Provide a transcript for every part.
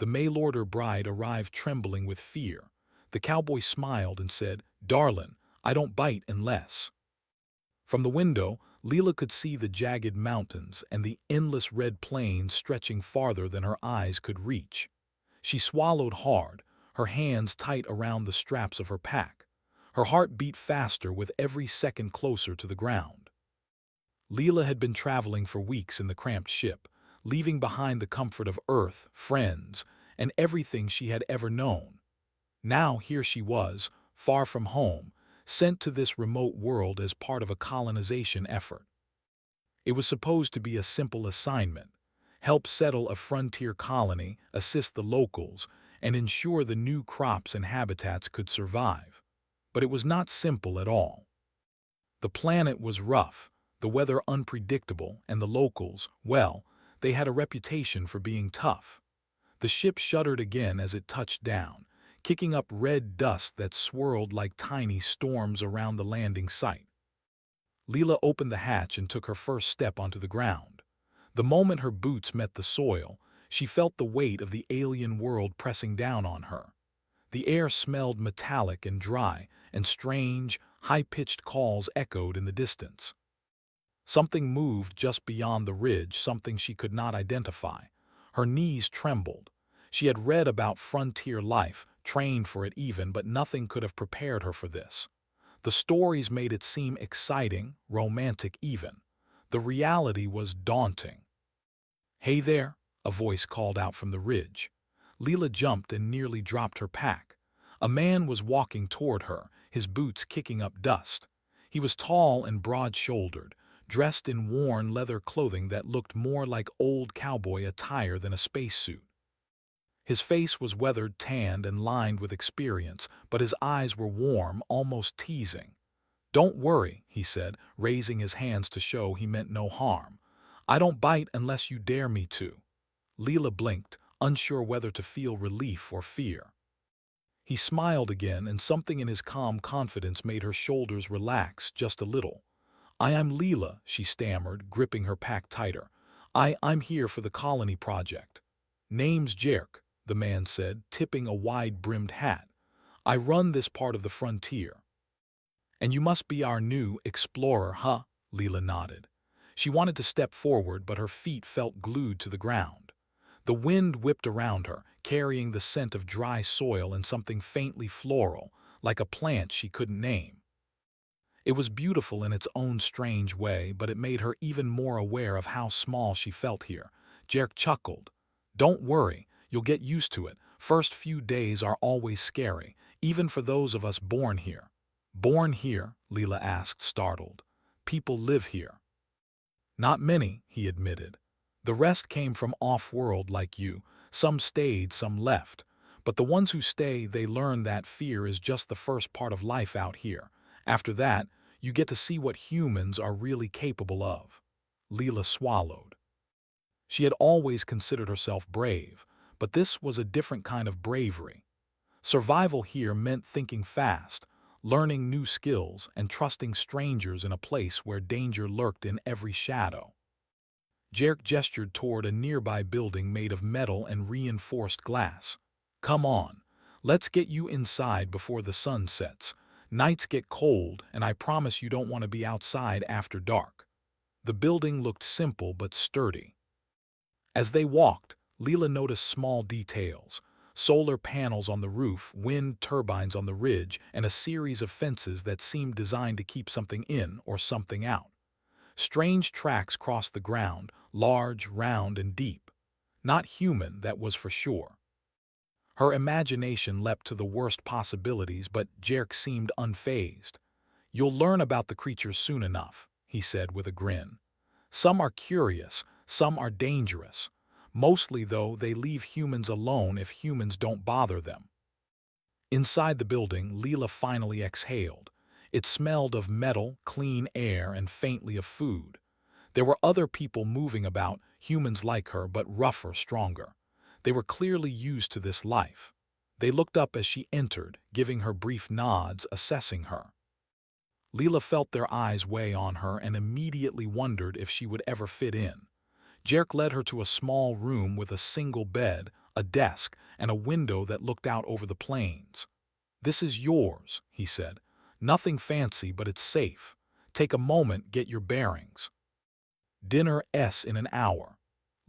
The mail-order bride arrived trembling with fear. The cowboy smiled and said, "Darlin, I don't bite unless." From the window, Leela could see the jagged mountains and the endless red plains stretching farther than her eyes could reach. She swallowed hard, her hands tight around the straps of her pack. Her heart beat faster with every second closer to the ground. Leela had been traveling for weeks in the cramped ship, leaving behind the comfort of Earth, friends, and everything she had ever known. Now here she was, far from home, sent to this remote world as part of a colonization effort. It was supposed to be a simple assignment: help settle a frontier colony, assist the locals, and ensure the new crops and habitats could survive. But it was not simple at all. The planet was rough, the weather unpredictable, and the locals, well, they had a reputation for being tough. The ship shuddered again as it touched down, kicking up red dust that swirled like tiny storms around the landing site. Leela opened the hatch and took her first step onto the ground. The moment her boots met the soil, she felt the weight of the alien world pressing down on her. The air smelled metallic and dry, and strange, high-pitched calls echoed in the distance. Something moved just beyond the ridge, something she could not identify. Her knees trembled. She had read about frontier life, trained for it even, but nothing could have prepared her for this. The stories made it seem exciting, romantic even. The reality was daunting. "Hey there," a voice called out from the ridge. Leela jumped and nearly dropped her pack. A man was walking toward her, his boots kicking up dust. He was tall and broad-shouldered, dressed in worn leather clothing that looked more like old cowboy attire than a spacesuit. His face was weathered, tanned, and lined with experience, but his eyes were warm, almost teasing. "Don't worry," he said, raising his hands to show he meant no harm. "I don't bite unless you dare me to." Leela blinked, unsure whether to feel relief or fear. He smiled again, and something in his calm confidence made her shoulders relax just a little. "I am Leela," she stammered, gripping her pack tighter. I'm here for the colony project." "Name's Jerk," the man said, tipping a wide-brimmed hat. "I run this part of the frontier." "And you must be our new explorer, huh?" Leela nodded. She wanted to step forward, but her feet felt glued to the ground. The wind whipped around her, carrying the scent of dry soil and something faintly floral, like a plant she couldn't name. It was beautiful in its own strange way, but it made her even more aware of how small she felt here. Jerk chuckled. "Don't worry, you'll get used to it. First few days are always scary, even for those of us born here." "Born here?" Leela asked, startled. "People live here." "Not many," he admitted. "The rest came from off-world like you. Some stayed, some left. But the ones who stay, they learn that fear is just the first part of life out here. After that, you get to see what humans are really capable of." Leela swallowed. She had always considered herself brave, but this was a different kind of bravery. Survival here meant thinking fast, learning new skills, and trusting strangers in a place where danger lurked in every shadow. Jerk gestured toward a nearby building made of metal and reinforced glass. "Come on, let's get you inside before the sun sets. Nights get cold, and I promise you don't want to be outside after dark." The building looked simple but sturdy. As they walked, Leela noticed small details: solar panels on the roof, wind turbines on the ridge, and a series of fences that seemed designed to keep something in or something out. Strange tracks crossed the ground, large, round, and deep. Not human, that was for sure. Her imagination leapt to the worst possibilities, but Jerk seemed unfazed. "You'll learn about the creatures soon enough," he said with a grin. "Some are curious, some are dangerous. Mostly, though, they leave humans alone if humans don't bother them." Inside the building, Leela finally exhaled. It smelled of metal, clean air, and faintly of food. There were other people moving about, humans like her, but rougher, stronger. They were clearly used to this life. They looked up as she entered, giving her brief nods, assessing her. Leela felt their eyes weigh on her and immediately wondered if she would ever fit in. Jerk led her to a small room with a single bed, a desk, and a window that looked out over the plains. "This is yours," he said. "Nothing fancy, but it's safe. Take a moment, get your bearings." Dinner in an hour.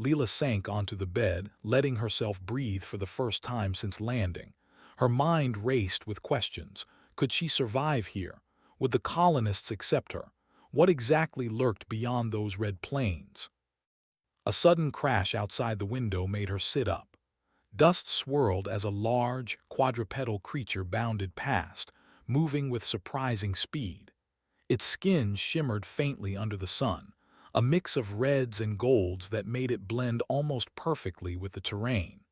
Leela sank onto the bed, letting herself breathe for the first time since landing. Her mind raced with questions. Could she survive here? Would the colonists accept her? What exactly lurked beyond those red plains? A sudden crash outside the window made her sit up. Dust swirled as a large, quadrupedal creature bounded past, moving with surprising speed. Its skin shimmered faintly under the sun, a mix of reds and golds that made it blend almost perfectly with the terrain.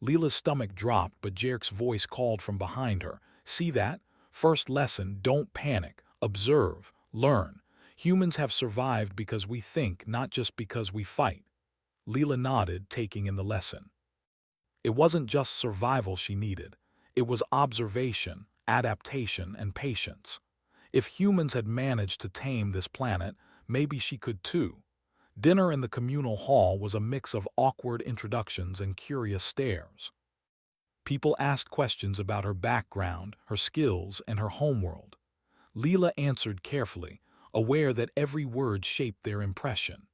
Leela's stomach dropped, but Jerk's voice called from behind her. "See that? First lesson, don't panic. Observe. Learn. Humans have survived because we think, not just because we fight." Leela nodded, taking in the lesson. It wasn't just survival she needed. It was observation, adaptation, and patience. If humans had managed to tame this planet, maybe she could too. Dinner in the communal hall was a mix of awkward introductions and curious stares. People asked questions about her background, her skills, and her homeworld. Leela answered carefully, aware that every word shaped their impression.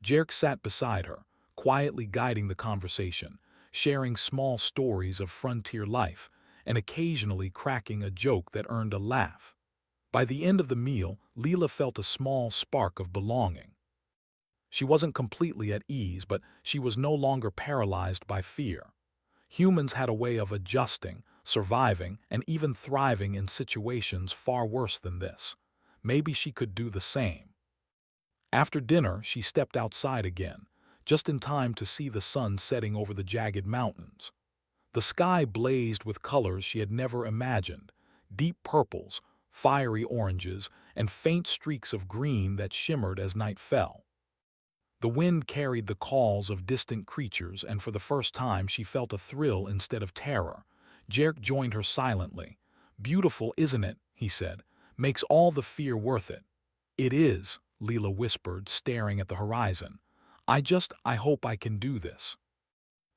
Jerk sat beside her, quietly guiding the conversation, sharing small stories of frontier life, and occasionally cracking a joke that earned a laugh. By the end of the meal, Leela felt a small spark of belonging. She wasn't completely at ease, but she was no longer paralyzed by fear. Humans had a way of adjusting, surviving, and even thriving in situations far worse than this. Maybe she could do the same. After dinner, she stepped outside again, just in time to see the sun setting over the jagged mountains. The sky blazed with colors she had never imagined, deep purples, fiery oranges, and faint streaks of green that shimmered as night fell. The wind carried the calls of distant creatures, and for the first time she felt a thrill instead of terror. Jerk joined her silently. "Beautiful, isn't it?" he said. "Makes all the fear worth it." "It is," Leela whispered, staring at the horizon. I hope I can do this.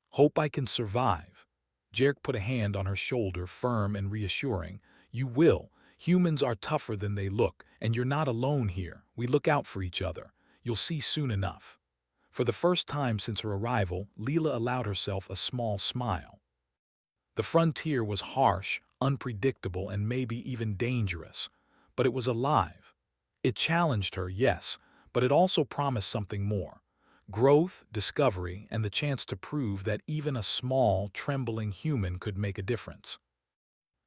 Hope I can survive." Jerk put a hand on her shoulder, firm and reassuring. "You will. Humans are tougher than they look, and you're not alone here. We look out for each other. You'll see soon enough." For the first time since her arrival, Leela allowed herself a small smile. The frontier was harsh, unpredictable, and maybe even dangerous, but it was alive. It challenged her, yes, but it also promised something more. Growth, discovery, and the chance to prove that even a small, trembling human could make a difference.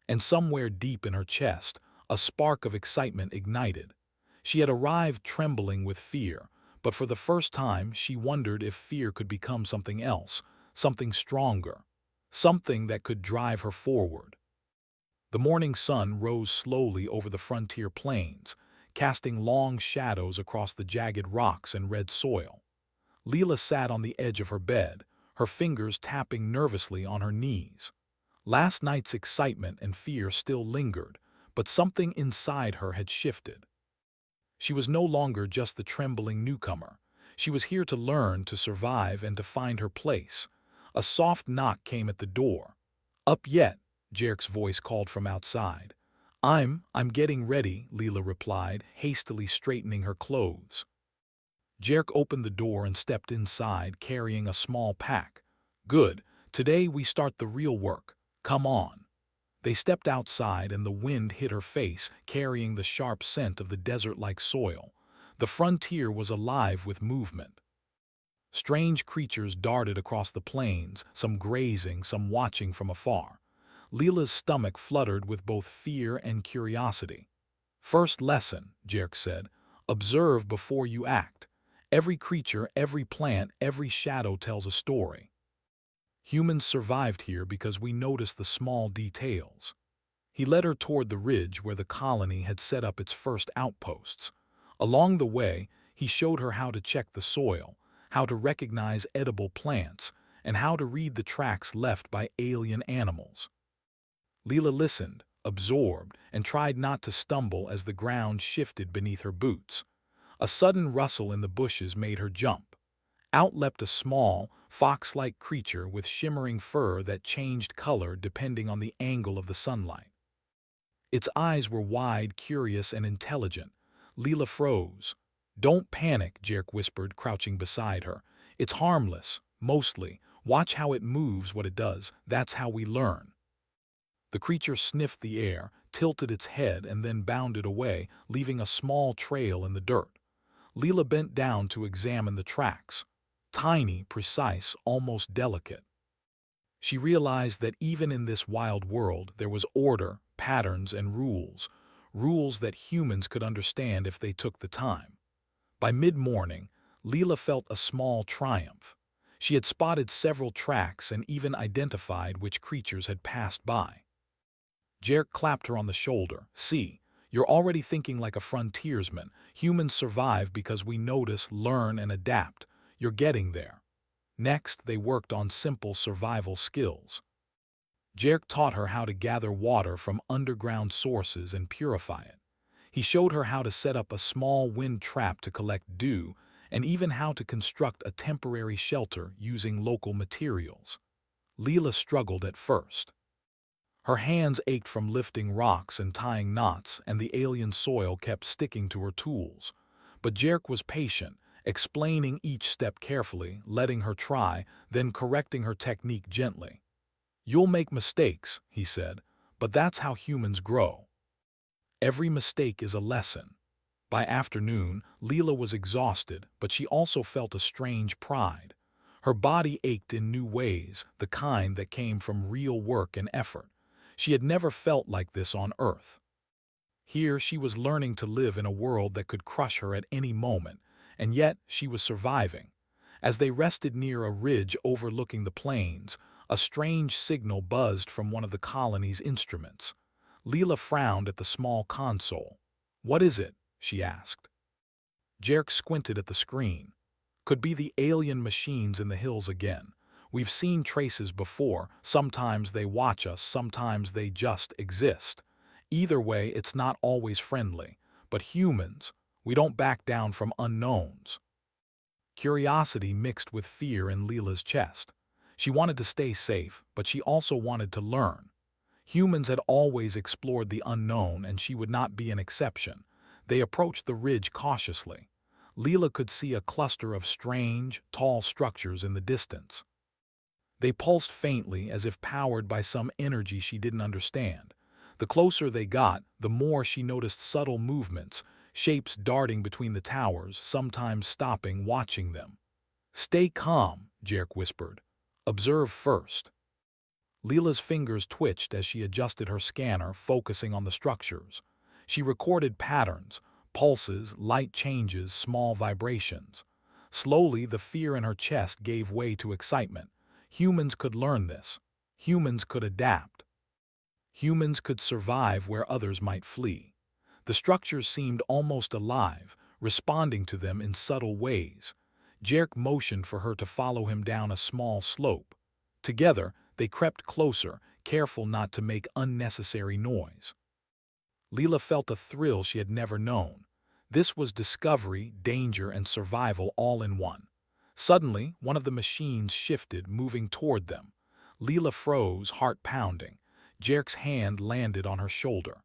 And somewhere deep in her chest, a spark of excitement ignited. She had arrived trembling with fear, but for the first time she wondered if fear could become something else, something stronger, something that could drive her forward. The morning sun rose slowly over the frontier plains, casting long shadows across the jagged rocks and red soil. Leela sat on the edge of her bed, her fingers tapping nervously on her knees. Last night's excitement and fear still lingered, but something inside her had shifted. She was no longer just the trembling newcomer. She was here to learn, to survive, and to find her place. A soft knock came at the door. "Up yet?" Jerk's voice called from outside. I'm getting ready," Leela replied, hastily straightening her clothes. Jerk opened the door and stepped inside, carrying a small pack. "Good. Today we start the real work. Come on." They stepped outside and the wind hit her face, carrying the sharp scent of the desert-like soil. The frontier was alive with movement. Strange creatures darted across the plains, some grazing, some watching from afar. Leela's stomach fluttered with both fear and curiosity. "First lesson," Jerk said. "Observe before you act. Every creature, every plant, every shadow tells a story. Humans survived here because we noticed the small details." He led her toward the ridge where the colony had set up its first outposts. Along the way, he showed her how to check the soil, how to recognize edible plants, and how to read the tracks left by alien animals. Leela listened, absorbed, and tried not to stumble as the ground shifted beneath her boots. A sudden rustle in the bushes made her jump. Out leapt a small, fox-like creature with shimmering fur that changed color depending on the angle of the sunlight. Its eyes were wide, curious, and intelligent. Leela froze. "Don't panic," Jerk whispered, crouching beside her. "It's harmless, mostly. Watch how it moves what it does. That's how we learn." The creature sniffed the air, tilted its head, and then bounded away, leaving a small trail in the dirt. Leela bent down to examine the tracks. Tiny, precise, almost delicate. She realized that even in this wild world there was order, patterns, and rules. Rules that humans could understand if they took the time. By mid-morning, Leela felt a small triumph. She had spotted several tracks and even identified which creatures had passed by. Jerk clapped her on the shoulder. "See, you're already thinking like a frontiersman. Humans survive because we notice, learn, and adapt. You're getting there." Next, they worked on simple survival skills. Jerk taught her how to gather water from underground sources and purify it. He showed her how to set up a small wind trap to collect dew, and even how to construct a temporary shelter using local materials. Leela struggled at first. Her hands ached from lifting rocks and tying knots, and the alien soil kept sticking to her tools. But Jerk was patient, explaining each step carefully, letting her try, then correcting her technique gently. "You'll make mistakes," he said, "but that's how humans grow. Every mistake is a lesson." By afternoon, Leela was exhausted, but she also felt a strange pride. Her body ached in new ways, the kind that came from real work and effort. She had never felt like this on Earth. Here she was learning to live in a world that could crush her at any moment, and yet she was surviving. As they rested near a ridge overlooking the plains, a strange signal buzzed from one of the colony's instruments. Leela frowned at the small console. "What is it?" she asked. Jerk squinted at the screen. "Could be the alien machines in the hills again. We've seen traces before. Sometimes they watch us, sometimes they just exist. Either way, it's not always friendly. But humans, we don't back down from unknowns." Curiosity mixed with fear in Leela's chest. She wanted to stay safe, but she also wanted to learn. Humans had always explored the unknown, and she would not be an exception. They approached the ridge cautiously. Leela could see a cluster of strange, tall structures in the distance. They pulsed faintly as if powered by some energy she didn't understand. The closer they got, the more she noticed subtle movements, shapes darting between the towers, sometimes stopping, watching them. "Stay calm," Jerk whispered. "Observe first." Leela's fingers twitched as she adjusted her scanner, focusing on the structures. She recorded patterns, pulses, light changes, small vibrations. Slowly, the fear in her chest gave way to excitement. Humans could learn this. Humans could adapt. Humans could survive where others might flee. The structures seemed almost alive, responding to them in subtle ways. Jerk motioned for her to follow him down a small slope. Together, they crept closer, careful not to make unnecessary noise. Leela felt a thrill she had never known. This was discovery, danger, and survival all in one. Suddenly, one of the machines shifted, moving toward them. Leela froze, heart pounding. Jerk's hand landed on her shoulder.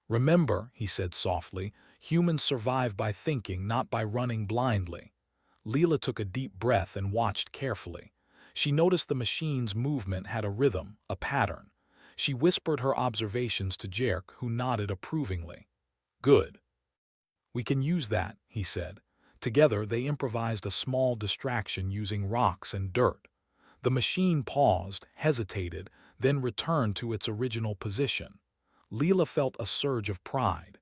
"Remember," he said softly, "humans survive by thinking, not by running blindly." Leela took a deep breath and watched carefully. She noticed the machine's movement had a rhythm, a pattern. She whispered her observations to Jerk, who nodded approvingly. "Good. We can use that," he said. Together, they improvised a small distraction using rocks and dirt. The machine paused, hesitated, then returned to its original position. Leela felt a surge of pride.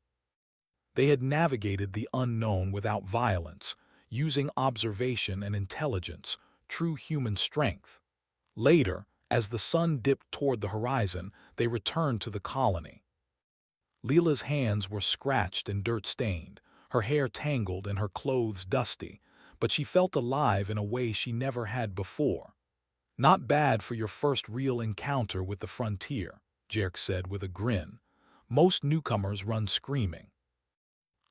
They had navigated the unknown without violence, using observation and intelligence, true human strength. Later, as the sun dipped toward the horizon, they returned to the colony. Leela's hands were scratched and dirt-stained, her hair tangled and her clothes dusty, but she felt alive in a way she never had before. "Not bad for your first real encounter with the frontier," Jerk said with a grin. "Most newcomers run screaming."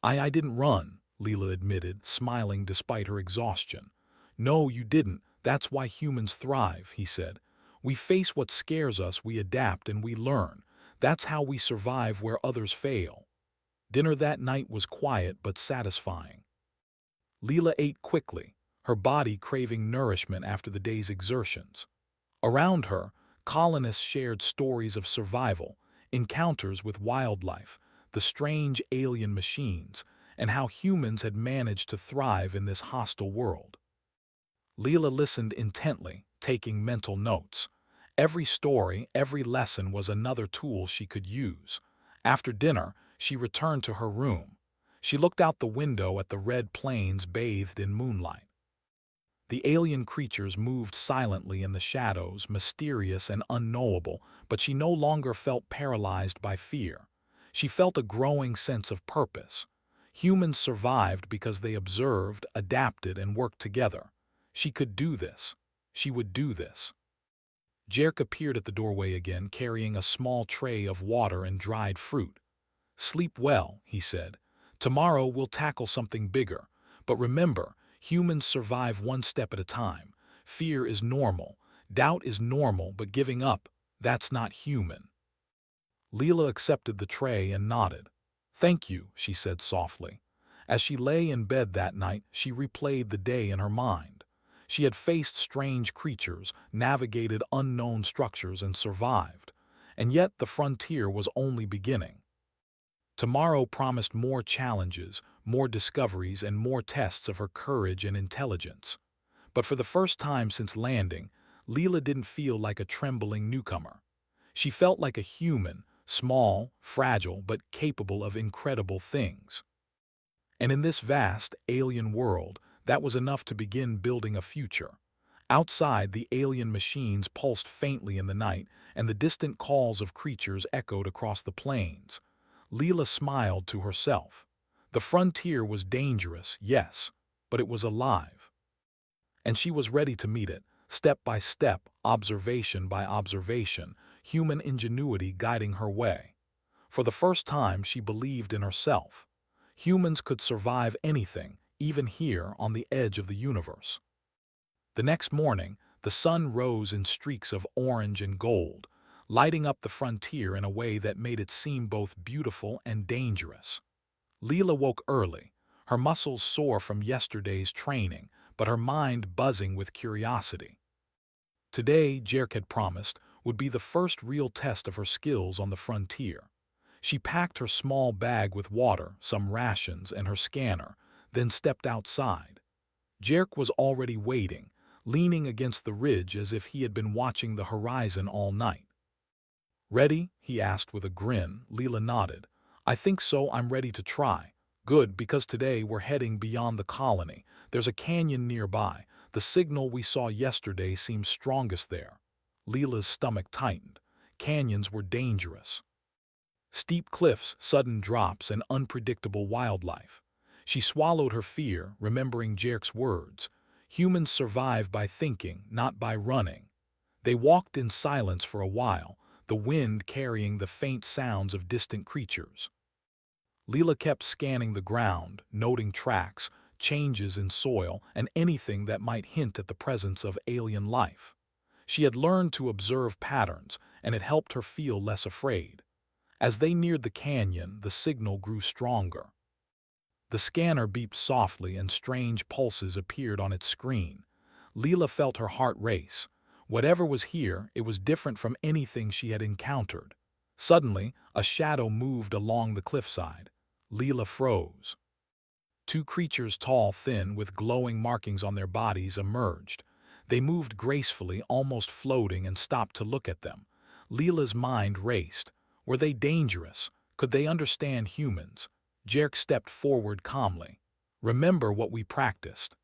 I didn't run," Leela admitted, smiling despite her exhaustion. "No, you didn't. That's why humans thrive, he said. We face what scares us, we adapt, and we learn. That's how we survive where others fail. Dinner that night was quiet but satisfying. Leela ate quickly, her body craving nourishment after the day's exertions. Around her, colonists shared stories of survival, encounters with wildlife, the strange alien machines, and how humans had managed to thrive in this hostile world. Leela listened intently, taking mental notes. Every story, every lesson was another tool she could use. After dinner, she returned to her room. She looked out the window at the red plains bathed in moonlight. The alien creatures moved silently in the shadows, mysterious and unknowable, but she no longer felt paralyzed by fear. She felt a growing sense of purpose. Humans survived because they observed, adapted, and worked together. She could do this. She would do this. Jerk appeared at the doorway again, carrying a small tray of water and dried fruit. "Sleep well," he said. "Tomorrow we'll tackle something bigger. But remember, humans survive one step at a time. Fear is normal. Doubt is normal, but giving up, that's not human." Leela accepted the tray and nodded. "Thank you," she said softly. As she lay in bed that night, she replayed the day in her mind. She had faced strange creatures, navigated unknown structures, and survived. And yet the frontier was only beginning. Tomorrow promised more challenges, more discoveries, and more tests of her courage and intelligence. But for the first time since landing, Leela didn't feel like a trembling newcomer. She felt like a human, small, fragile, but capable of incredible things. And in this vast, alien world, that was enough to begin building a future. Outside, the alien machines pulsed faintly in the night, and the distant calls of creatures echoed across the plains. Leela smiled to herself. The frontier was dangerous, yes, but it was alive. And she was ready to meet it, step by step, observation by observation, human ingenuity guiding her way. For the first time, she believed in herself. Humans could survive anything, even here on the edge of the universe. The next morning, the sun rose in streaks of orange and gold, lighting up the frontier in a way that made it seem both beautiful and dangerous. Leela woke early, her muscles sore from yesterday's training, but her mind buzzing with curiosity. Today, Jerk had promised, would be the first real test of her skills on the frontier. She packed her small bag with water, some rations, and her scanner, then stepped outside. Jerk was already waiting, leaning against the ridge as if he had been watching the horizon all night. "Ready?" he asked with a grin. Leela nodded. "I think so. I'm ready to try." "Good, because today we're heading beyond the colony. There's a canyon nearby. The signal we saw yesterday seems strongest there." Leela's stomach tightened. Canyons were dangerous. Steep cliffs, sudden drops, and unpredictable wildlife. She swallowed her fear, remembering Jerk's words. Humans survive by thinking, not by running. They walked in silence for a while, the wind carrying the faint sounds of distant creatures. Leela kept scanning the ground, noting tracks, changes in soil, and anything that might hint at the presence of alien life. She had learned to observe patterns, and it helped her feel less afraid. As they neared the canyon, the signal grew stronger. The scanner beeped softly and strange pulses appeared on its screen. Leela felt her heart race. Whatever was here, it was different from anything she had encountered. Suddenly, a shadow moved along the cliffside. Leela froze. Two creatures, tall, thin, with glowing markings on their bodies, emerged. They moved gracefully, almost floating, and stopped to look at them. Leela's mind raced. Were they dangerous? Could they understand humans? Jerk stepped forward calmly. "Remember what we practiced.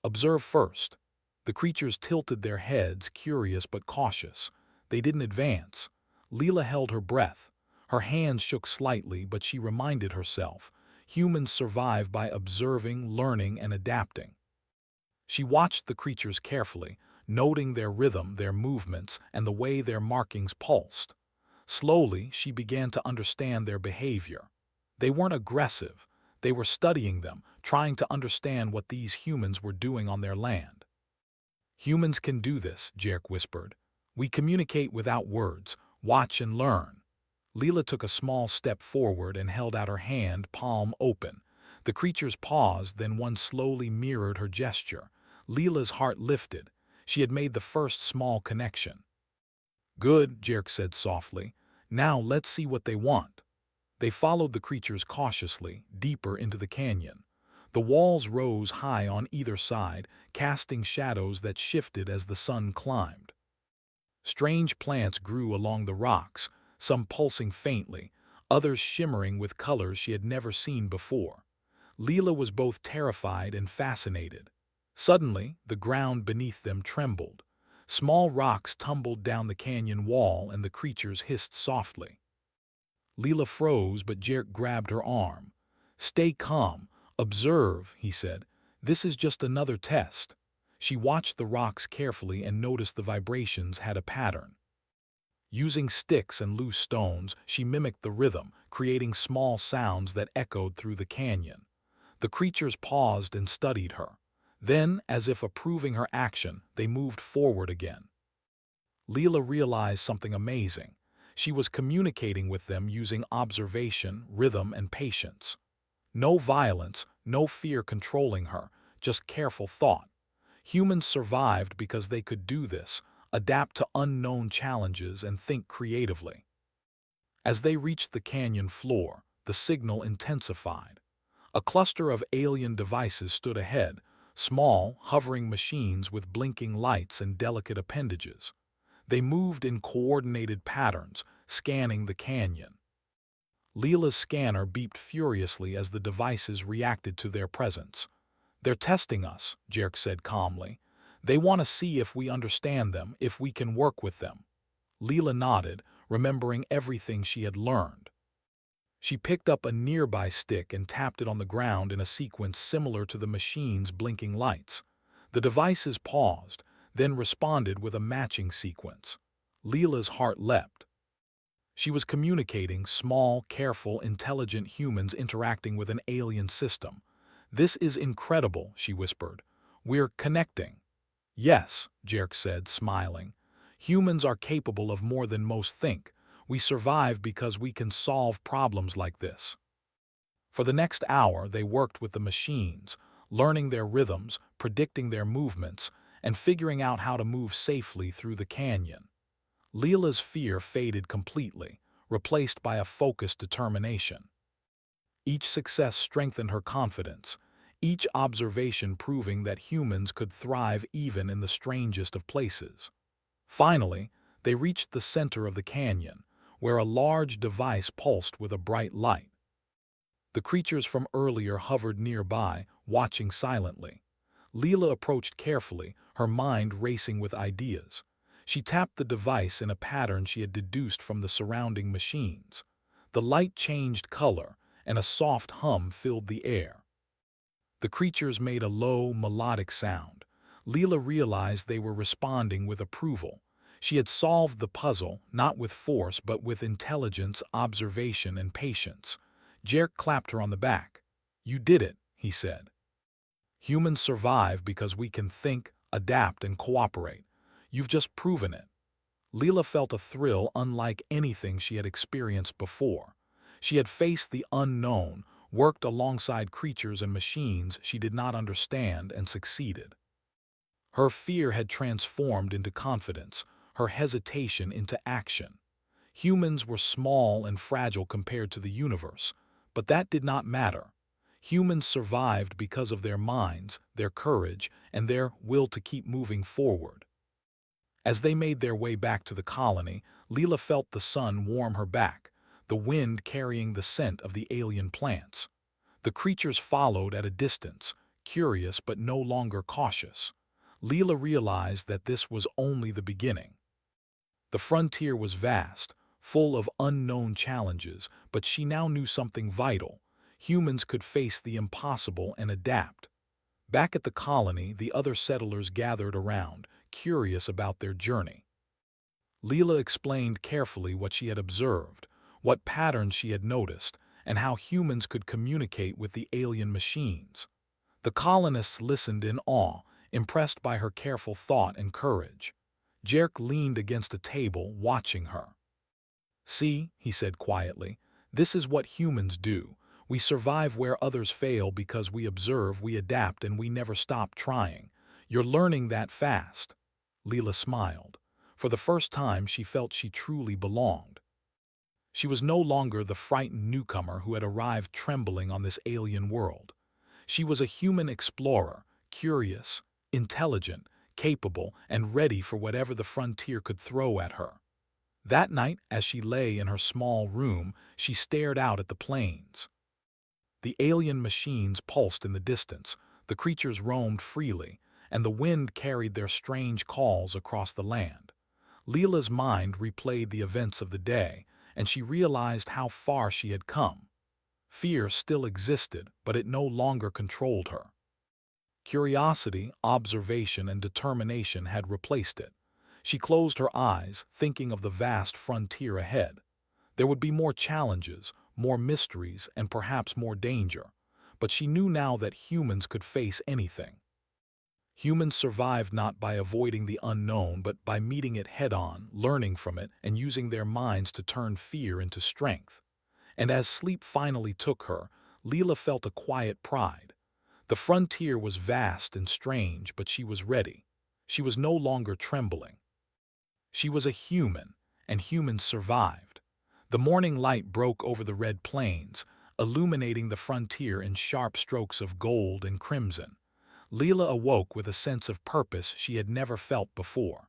Observe first." The creatures tilted their heads, curious but cautious. They didn't advance. Leela held her breath. Her hands shook slightly, but she reminded herself, humans survive by observing, learning, and adapting. She watched the creatures carefully, noting their rhythm, their movements, and the way their markings pulsed. Slowly, she began to understand their behavior. They weren't aggressive. They were studying them, trying to understand what these humans were doing on their land. Humans can do this, Jerk whispered. We communicate without words. Watch and learn. Leela took a small step forward and held out her hand, palm open. The creatures paused, then one slowly mirrored her gesture. Leela's heart lifted. She had made the first small connection. Good, Jerk said softly. Now let's see what they want. They followed the creatures cautiously, deeper into the canyon. The walls rose high on either side, casting shadows that shifted as the sun climbed. Strange plants grew along the rocks, some pulsing faintly, others shimmering with colors she had never seen before. Leela was both terrified and fascinated. Suddenly, the ground beneath them trembled. Small rocks tumbled down the canyon wall and the creatures hissed softly. Leela froze, but Jerk grabbed her arm. Stay calm. Observe, he said. This is just another test. She watched the rocks carefully and noticed the vibrations had a pattern. Using sticks and loose stones, she mimicked the rhythm, creating small sounds that echoed through the canyon. The creatures paused and studied her. Then, as if approving her action, they moved forward again. Leela realized something amazing. She was communicating with them using observation, rhythm, and patience. No violence, no fear controlling her, just careful thought. Humans survived because they could do this, adapt to unknown challenges, and think creatively. As they reached the canyon floor, the signal intensified. A cluster of alien devices stood ahead, small, hovering machines with blinking lights and delicate appendages. They moved in coordinated patterns, scanning the canyon. Leela's scanner beeped furiously as the devices reacted to their presence. They're testing us, Jerk said calmly. They want to see if we understand them, if we can work with them. Leela nodded, remembering everything she had learned. She picked up a nearby stick and tapped it on the ground in a sequence similar to the machine's blinking lights. The devices paused, then responded with a matching sequence. Leela's heart leapt. She was communicating small, careful, intelligent humans interacting with an alien system. This is incredible, she whispered. We're connecting. Yes, Jerk said, smiling. Humans are capable of more than most think. We survive because we can solve problems like this. For the next hour, they worked with the machines, learning their rhythms, predicting their movements, and figuring out how to move safely through the canyon. Leela's fear faded completely, replaced by a focused determination. Each success strengthened her confidence, each observation proving that humans could thrive even in the strangest of places. Finally, they reached the center of the canyon, where a large device pulsed with a bright light. The creatures from earlier hovered nearby, watching silently. Leela approached carefully, her mind racing with ideas. She tapped the device in a pattern she had deduced from the surrounding machines. The light changed color, and a soft hum filled the air. The creatures made a low, melodic sound. Leela realized they were responding with approval. She had solved the puzzle, not with force but with intelligence, observation, and patience. Jerk clapped her on the back. You did it, he said. Humans survive because we can think, adapt, and cooperate. You've just proven it. Leela felt a thrill unlike anything she had experienced before. She had faced the unknown, worked alongside creatures and machines she did not understand, and succeeded. Her fear had transformed into confidence, her hesitation into action. Humans were small and fragile compared to the universe, but that did not matter. Humans survived because of their minds, their courage, and their will to keep moving forward. As they made their way back to the colony, Leela felt the sun warm her back, the wind carrying the scent of the alien plants. The creatures followed at a distance, curious but no longer cautious. Leela realized that this was only the beginning. The frontier was vast, full of unknown challenges, but she now knew something vital. Humans could face the impossible and adapt. Back at the colony, the other settlers gathered around, curious about their journey. Leela explained carefully what she had observed, what patterns she had noticed, and how humans could communicate with the alien machines. The colonists listened in awe, impressed by her careful thought and courage. Jerk leaned against a table, watching her. "See," he said quietly, "this is what humans do. We survive where others fail because we observe, we adapt, and we never stop trying. You're learning that fast." Leela smiled. For the first time, she felt she truly belonged. She was no longer the frightened newcomer who had arrived trembling on this alien world. She was a human explorer, curious, intelligent, capable, and ready for whatever the frontier could throw at her. That night, as she lay in her small room, she stared out at the plains. The alien machines pulsed in the distance, the creatures roamed freely, and the wind carried their strange calls across the land. Leela's mind replayed the events of the day, and she realized how far she had come. Fear still existed, but it no longer controlled her. Curiosity, observation, and determination had replaced it. She closed her eyes, thinking of the vast frontier ahead. There would be more challenges, more mysteries, and perhaps more danger. But she knew now that humans could face anything. Humans survived not by avoiding the unknown, but by meeting it head-on, learning from it, and using their minds to turn fear into strength. And as sleep finally took her, Leela felt a quiet pride. The frontier was vast and strange, but she was ready. She was no longer trembling. She was a human, and humans survived. The morning light broke over the red plains, illuminating the frontier in sharp strokes of gold and crimson. Leela awoke with a sense of purpose she had never felt before.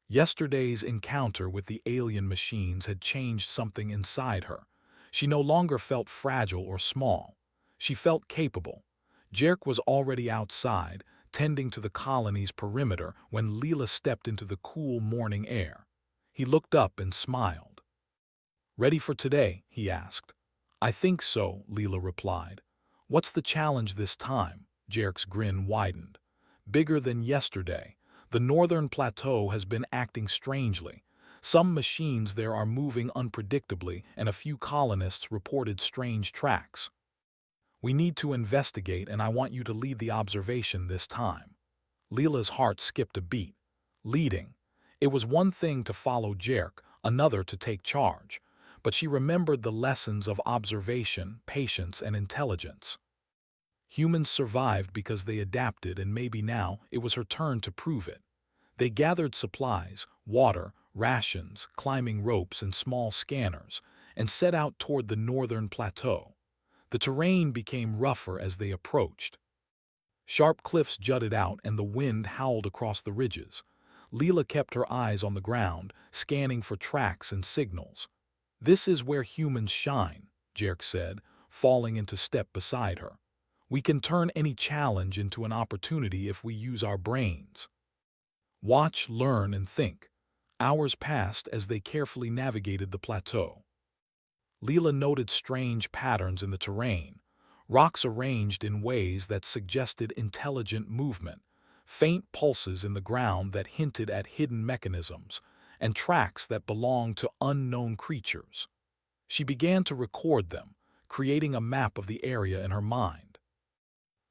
Yesterday's encounter with the alien machines had changed something inside her. She no longer felt fragile or small. She felt capable. Jerk was already outside, tending to the colony's perimeter when Leela stepped into the cool morning air. He looked up and smiled. "Ready for today?" he asked. "I think so," Leela replied. "What's the challenge this time?" Jerk's grin widened. "Bigger than yesterday. The northern plateau has been acting strangely. Some machines there are moving unpredictably, and a few colonists reported strange tracks. We need to investigate, and I want you to lead the observation this time." Leela's heart skipped a beat. Leading. It was one thing to follow Jerk, another to take charge. But she remembered the lessons of observation, patience, and intelligence. Humans survived because they adapted, and maybe now it was her turn to prove it. They gathered supplies, water, rations, climbing ropes, and small scanners, and set out toward the northern plateau. The terrain became rougher as they approached. Sharp cliffs jutted out, and the wind howled across the ridges. Leela kept her eyes on the ground, scanning for tracks and signals. "This is where humans shine," Jerk said, falling into step beside her. "We can turn any challenge into an opportunity if we use our brains." Watch, learn, and think. Hours passed as they carefully navigated the plateau. Leela noted strange patterns in the terrain, rocks arranged in ways that suggested intelligent movement, faint pulses in the ground that hinted at hidden mechanisms, and tracks that belonged to unknown creatures. She began to record them, creating a map of the area in her mind.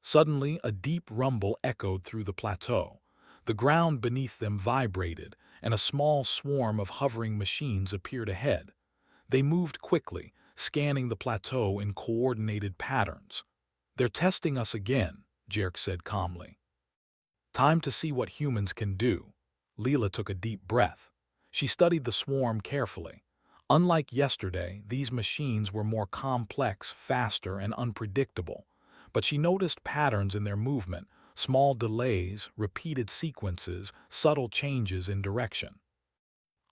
Suddenly, a deep rumble echoed through the plateau. The ground beneath them vibrated, and a small swarm of hovering machines appeared ahead. They moved quickly, scanning the plateau in coordinated patterns. "They're testing us again," Jerk said calmly. "Time to see what humans can do." Leela took a deep breath. She studied the swarm carefully. Unlike yesterday, these machines were more complex, faster, and unpredictable. But she noticed patterns in their movement, small delays, repeated sequences, subtle changes in direction.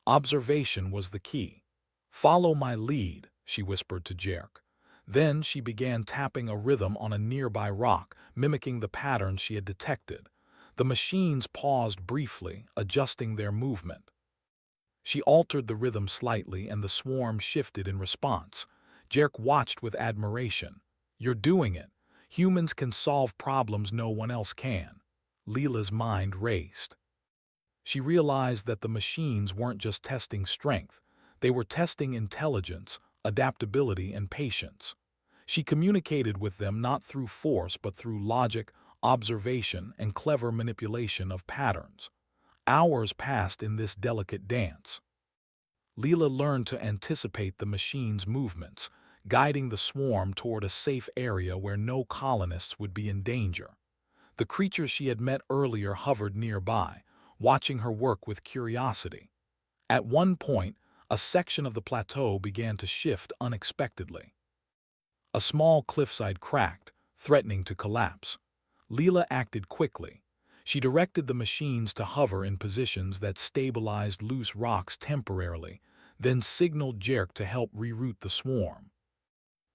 Observation was the key. "Follow my lead," she whispered to Jerk. Then she began tapping a rhythm on a nearby rock, mimicking the pattern she had detected. The machines paused briefly, adjusting their movement. She altered the rhythm slightly, and the swarm shifted in response. Jerk watched with admiration. "You're doing it. Humans can solve problems no one else can." Leela's mind raced. She realized that the machines weren't just testing strength. They were testing intelligence, adaptability, and patience. She communicated with them not through force but through logic, observation, and clever manipulation of patterns. Hours passed in this delicate dance. Leela learned to anticipate the machine's movements, guiding the swarm toward a safe area where no colonists would be in danger. The creatures she had met earlier hovered nearby, watching her work with curiosity. At one point, a section of the plateau began to shift unexpectedly. A small cliffside cracked, threatening to collapse. Leela acted quickly. She directed the machines to hover in positions that stabilized loose rocks temporarily, then signaled Jerk to help reroute the swarm.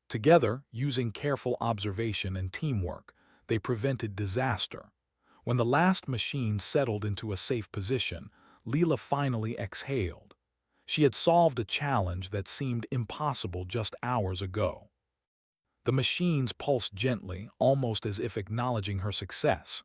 Together, using careful observation and teamwork, they prevented disaster. When the last machine settled into a safe position, Leela finally exhaled. She had solved a challenge that seemed impossible just hours ago. The machines pulsed gently, almost as if acknowledging her success.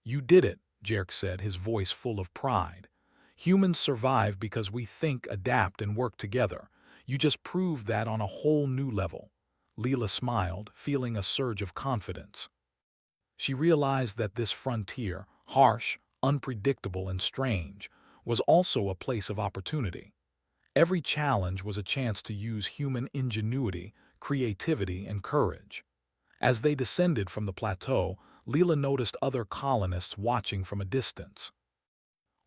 "You did it," Jerk said, his voice full of pride. "Humans survive because we think, adapt, and work together. You just proved that on a whole new level." Leela smiled, feeling a surge of confidence. She realized that this frontier, harsh, unpredictable, and strange, was also a place of opportunity. Every challenge was a chance to use human ingenuity, creativity, and courage. As they descended from the plateau, Leela noticed other colonists watching from a distance.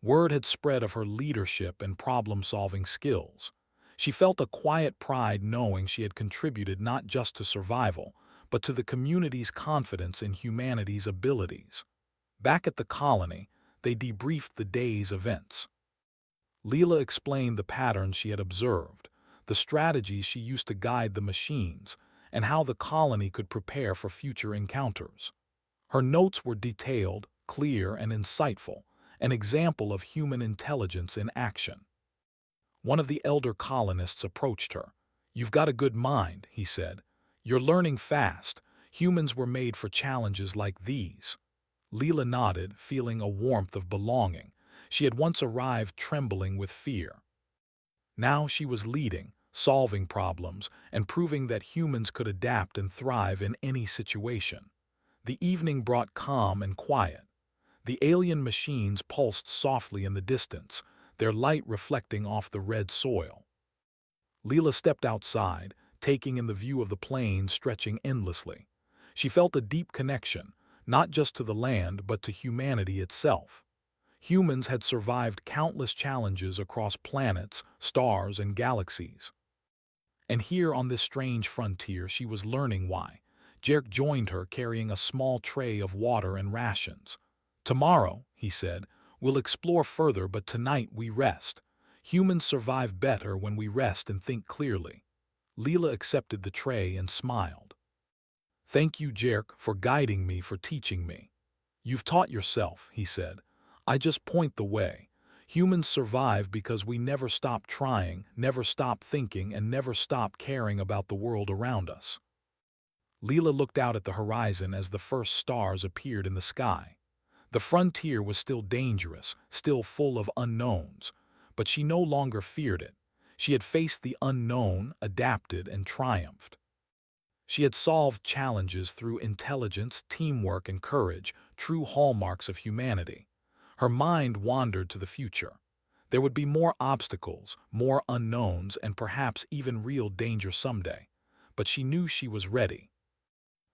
Word had spread of her leadership and problem-solving skills. She felt a quiet pride knowing she had contributed not just to survival, but to the community's confidence in humanity's abilities. Back at the colony, they debriefed the day's events. Leela explained the patterns she had observed, the strategies she used to guide the machines, and how the colony could prepare for future encounters. Her notes were detailed, clear, and insightful, an example of human intelligence in action. One of the elder colonists approached her. "You've got a good mind," he said. "You're learning fast. Humans were made for challenges like these." Leela nodded, feeling a warmth of belonging. She had once arrived trembling with fear. Now she was leading, solving problems, and proving that humans could adapt and thrive in any situation. The evening brought calm and quiet. The alien machines pulsed softly in the distance, their light reflecting off the red soil. Leela stepped outside, taking in the view of the plains stretching endlessly. She felt a deep connection, not just to the land but to humanity itself. Humans had survived countless challenges across planets, stars, and galaxies. And here on this strange frontier she was learning why. Jerk joined her carrying a small tray of water and rations. "Tomorrow," he said, "we'll explore further, but tonight we rest. Humans survive better when we rest and think clearly." Leela accepted the tray and smiled. "Thank you, Jerk, for guiding me, for teaching me." "You've taught yourself," he said. "I just point the way. Humans survive because we never stop trying, never stop thinking, and never stop caring about the world around us." Leela looked out at the horizon as the first stars appeared in the sky. The frontier was still dangerous, still full of unknowns, but she no longer feared it. She had faced the unknown, adapted, and triumphed. She had solved challenges through intelligence, teamwork, and courage, true hallmarks of humanity. Her mind wandered to the future. There would be more obstacles, more unknowns, and perhaps even real danger someday. But she knew she was ready.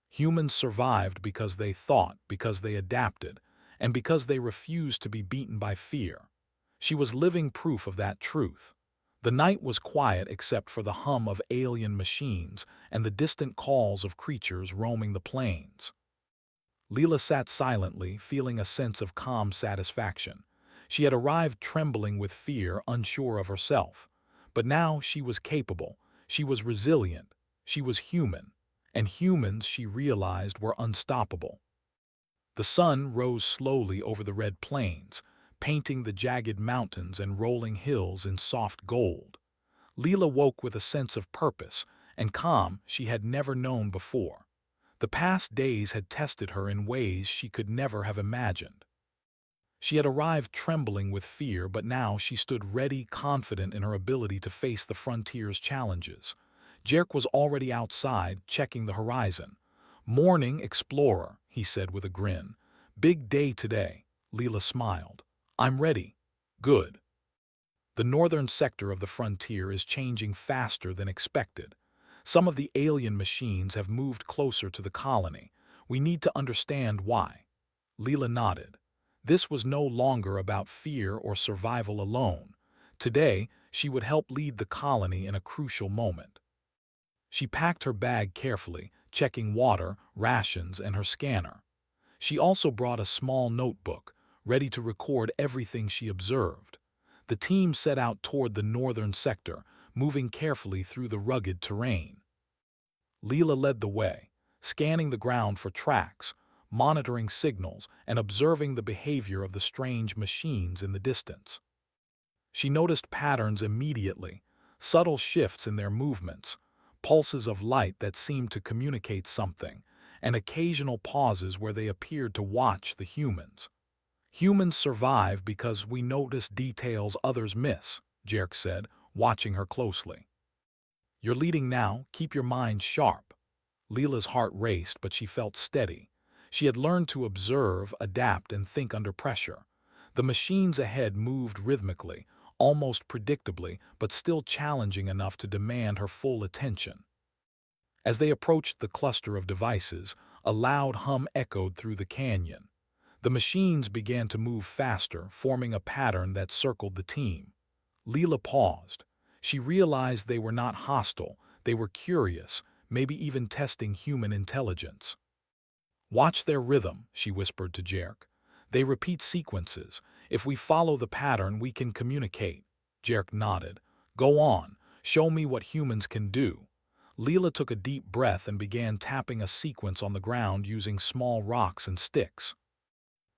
Humans survived because they thought, because they adapted, and because they refused to be beaten by fear. She was living proof of that truth. The night was quiet except for the hum of alien machines and the distant calls of creatures roaming the plains. Leela sat silently, feeling a sense of calm satisfaction. She had arrived trembling with fear, unsure of herself. But now she was capable, she was resilient, she was human, and humans, she realized, were unstoppable. The sun rose slowly over the red plains, painting the jagged mountains and rolling hills in soft gold. Leela woke with a sense of purpose and calm she had never known before. The past days had tested her in ways she could never have imagined. She had arrived trembling with fear, but now she stood ready, confident in her ability to face the frontier's challenges. Jerk was already outside, checking the horizon. "Morning, explorer," he said with a grin. Big day today, Leela smiled. I'm ready. Good. The northern sector of the frontier is changing faster than expected. Some of the alien machines have moved closer to the colony. We need to understand why. Leela nodded. This was no longer about fear or survival alone. Today, she would help lead the colony in a crucial moment. She packed her bag carefully, checking water, rations, and her scanner. She also brought a small notebook, ready to record everything she observed. The team set out toward the northern sector, moving carefully through the rugged terrain. Leela led the way, scanning the ground for tracks, monitoring signals, and observing the behavior of the strange machines in the distance. She noticed patterns immediately, subtle shifts in their movements, pulses of light that seemed to communicate something, and occasional pauses where they appeared to watch the humans. Humans survive because we notice details others miss, Jerk said, watching her closely. You're leading now, keep your mind sharp. Leela's heart raced, but she felt steady. She had learned to observe, adapt, and think under pressure. The machines ahead moved rhythmically, almost predictably, but still challenging enough to demand her full attention. As they approached the cluster of devices, a loud hum echoed through the canyon. The machines began to move faster, forming a pattern that circled the team. Leela paused. She realized they were not hostile, they were curious, maybe even testing human intelligence. Watch their rhythm, she whispered to Jerk. They repeat sequences. If we follow the pattern, we can communicate. Jerk nodded. Go on, show me what humans can do. Leela took a deep breath and began tapping a sequence on the ground using small rocks and sticks.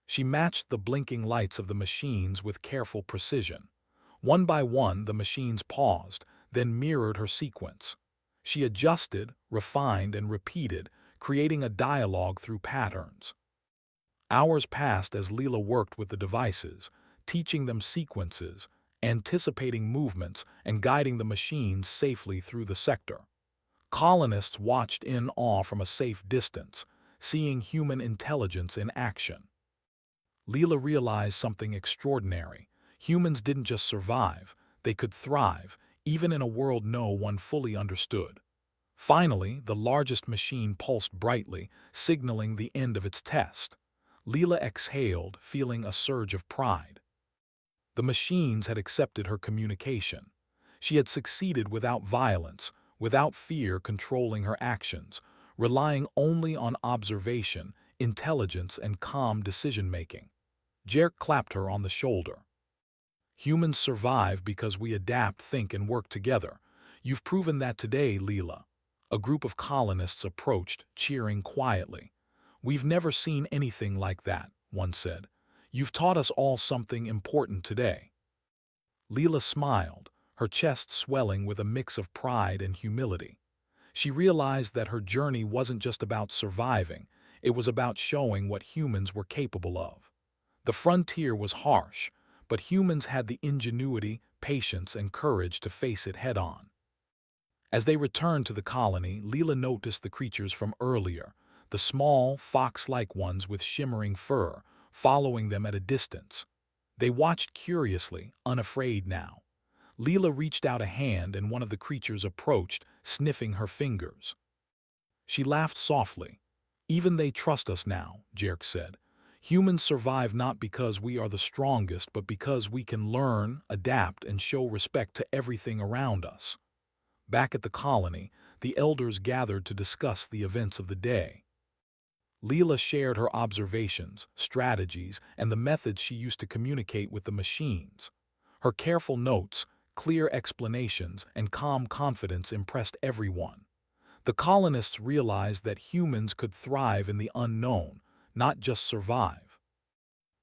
She matched the blinking lights of the machines with careful precision. One by one, the machines paused, then mirrored her sequence. She adjusted, refined, and repeated, creating a dialogue through patterns. Hours passed as Leela worked with the devices, teaching them sequences, anticipating movements, and guiding the machines safely through the sector. Colonists watched in awe from a safe distance, seeing human intelligence in action. Leela realized something extraordinary. Humans didn't just survive, they could thrive, even in a world no one fully understood. Finally, the largest machine pulsed brightly, signaling the end of its test. Leela exhaled, feeling a surge of pride. The machines had accepted her communication. She had succeeded without violence, without fear controlling her actions, relying only on observation, intelligence, and calm decision-making. Jerk clapped her on the shoulder. Humans survive because we adapt, think, and work together. You've proven that today, Leela. A group of colonists approached, cheering quietly. We've never seen anything like that, one said. You've taught us all something important today. Leela smiled, her chest swelling with a mix of pride and humility. She realized that her journey wasn't just about surviving, it was about showing what humans were capable of. The frontier was harsh, but humans had the ingenuity, patience, and courage to face it head-on. As they returned to the colony, Leela noticed the creatures from earlier, the small, fox-like ones with shimmering fur, following them at a distance. They watched curiously, unafraid now. Leela reached out a hand and one of the creatures approached, sniffing her fingers. She laughed softly. Even they trust us now, Jerk said. Humans survive not because we are the strongest, but because we can learn, adapt, and show respect to everything around us. Back at the colony, the elders gathered to discuss the events of the day. Leela shared her observations, strategies, and the methods she used to communicate with the machines. Her careful notes, clear explanations, and calm confidence impressed everyone. The colonists realized that humans could thrive in the unknown, not just survive.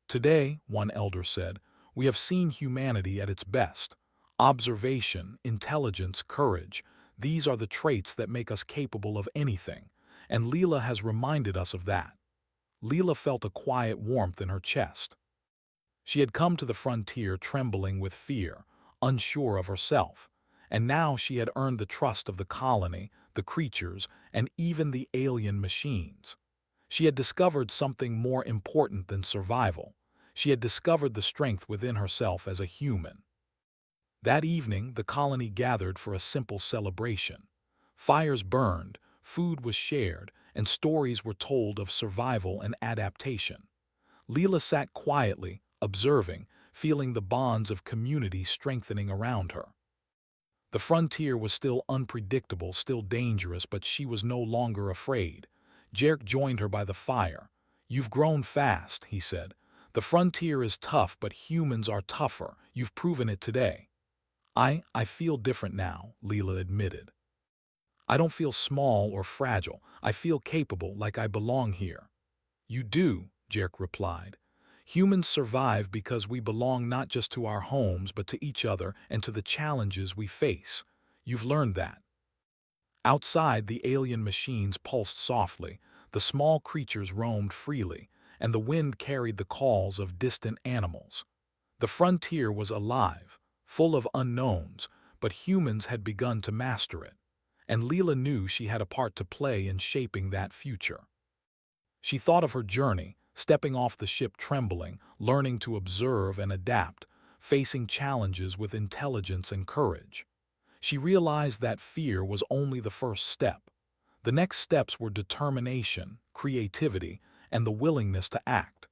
Today, one elder said, we have seen humanity at its best. Observation, intelligence, courage, these are the traits that make us capable of anything, and Leela has reminded us of that. Leela felt a quiet warmth in her chest. She had come to the frontier trembling with fear, unsure of herself, and now she had earned the trust of the colony, the creatures, and even the alien machines. She had discovered something more important than survival. She had discovered the strength within herself as a human. That evening, the colony gathered for a simple celebration. Fires burned, food was shared, and stories were told of survival and adaptation. Leela sat quietly, observing, feeling the bonds of community strengthening around her. The frontier was still unpredictable, still dangerous, but she was no longer afraid. Jerk joined her by the fire. "You've grown fast," he said. "The frontier is tough, but humans are tougher. You've proven it today." I feel different now," Leela admitted. "I don't feel small or fragile. I feel capable, like I belong here." "You do," Jerk replied. "Humans survive because we belong not just to our homes but to each other and to the challenges we face. You've learned that." Outside, the alien machines pulsed softly, the small creatures roamed freely, and the wind carried the calls of distant animals. The frontier was alive, full of unknowns, but humans had begun to master it, and Leela knew she had a part to play in shaping that future. She thought of her journey, stepping off the ship Trembling, learning to observe and adapt, facing challenges with intelligence and courage. She realized that fear was only the first step. The next steps were determination, creativity, and the willingness to act.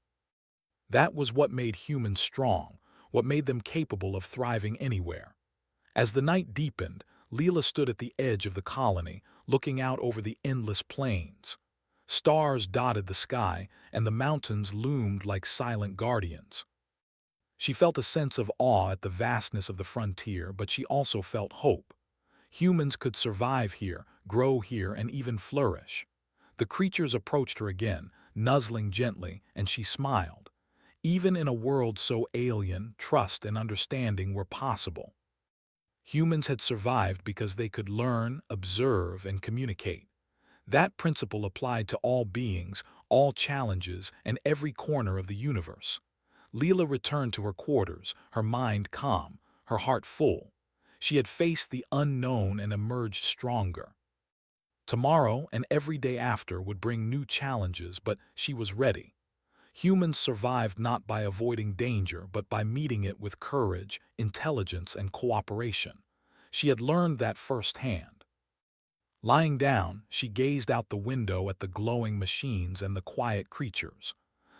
That was what made humans strong, what made them capable of thriving anywhere. As the night deepened, Leela stood at the edge of the colony, looking out over the endless plains. Stars dotted the sky, and the mountains loomed like silent guardians. She felt a sense of awe at the vastness of the frontier, but she also felt hope. Humans could survive here, grow here, and even flourish. The creatures approached her again, nuzzling gently, and she smiled. Even in a world so alien, trust and understanding were possible. Humans had survived because they could learn, observe, and communicate. That principle applied to all beings, all challenges, and every corner of the universe. Leela returned to her quarters, her mind calm, her heart full. She had faced the unknown and emerged stronger. Tomorrow and every day after would bring new challenges, but she was ready. Humans survived not by avoiding danger, but by meeting it with courage, intelligence, and cooperation. She had learned that firsthand. Lying down, she gazed out the window at the glowing machines and the quiet creatures.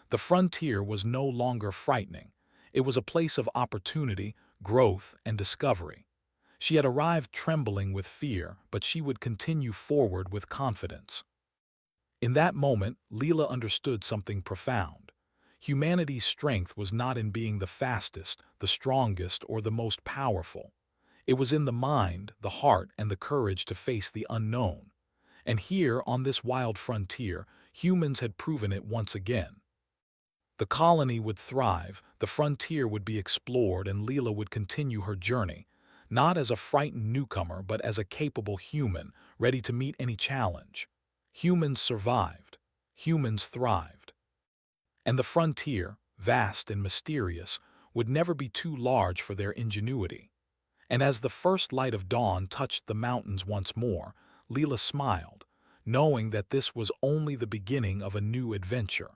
The frontier was no longer frightening. It was a place of opportunity, growth, and discovery. She had arrived trembling with fear, but she would continue forward with confidence. In that moment, Leela understood something profound. Humanity's strength was not in being the fastest, the strongest, or the most powerful. It was in the mind, the heart, and the courage to face the unknown. And here, on this wild frontier, humans had proven it once again. The colony would thrive, the frontier would be explored, and Leela would continue her journey, not as a frightened newcomer, but as a capable human, ready to meet any challenge. Humans survived. Humans thrived. And the frontier, vast and mysterious, would never be too large for their ingenuity. And as the first light of dawn touched the mountains once more, Leela smiled, knowing that this was only the beginning of a new adventure.